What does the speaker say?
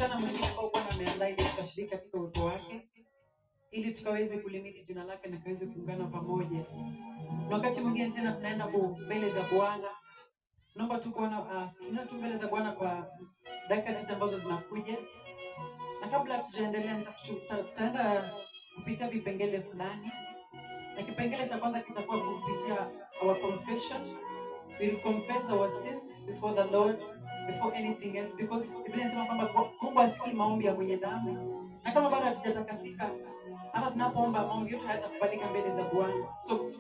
mchana mwingine ambao Bwana ameandaa ili tukashiriki katika uwepo wake, ili tukaweze kulimidi jina lake na kaweze kuungana pamoja. Na wakati mwingine tena tunaenda mbele za Bwana. Naomba tu kuona tunaenda tu mbele za Bwana kwa dakika chache ambazo zinakuja, na kabla tujaendelea, tutaenda kupitia vipengele fulani, na kipengele cha kwanza kitakuwa kupitia our confession. We'll confess our sins before the Lord before anything else, because Biblia inasema kwamba Mungu asikii maombi ya mwenye dhambi, na kama bado hatujatakasika, hata tunapoomba maombi yetu hayatakubalika mbele za Bwana. So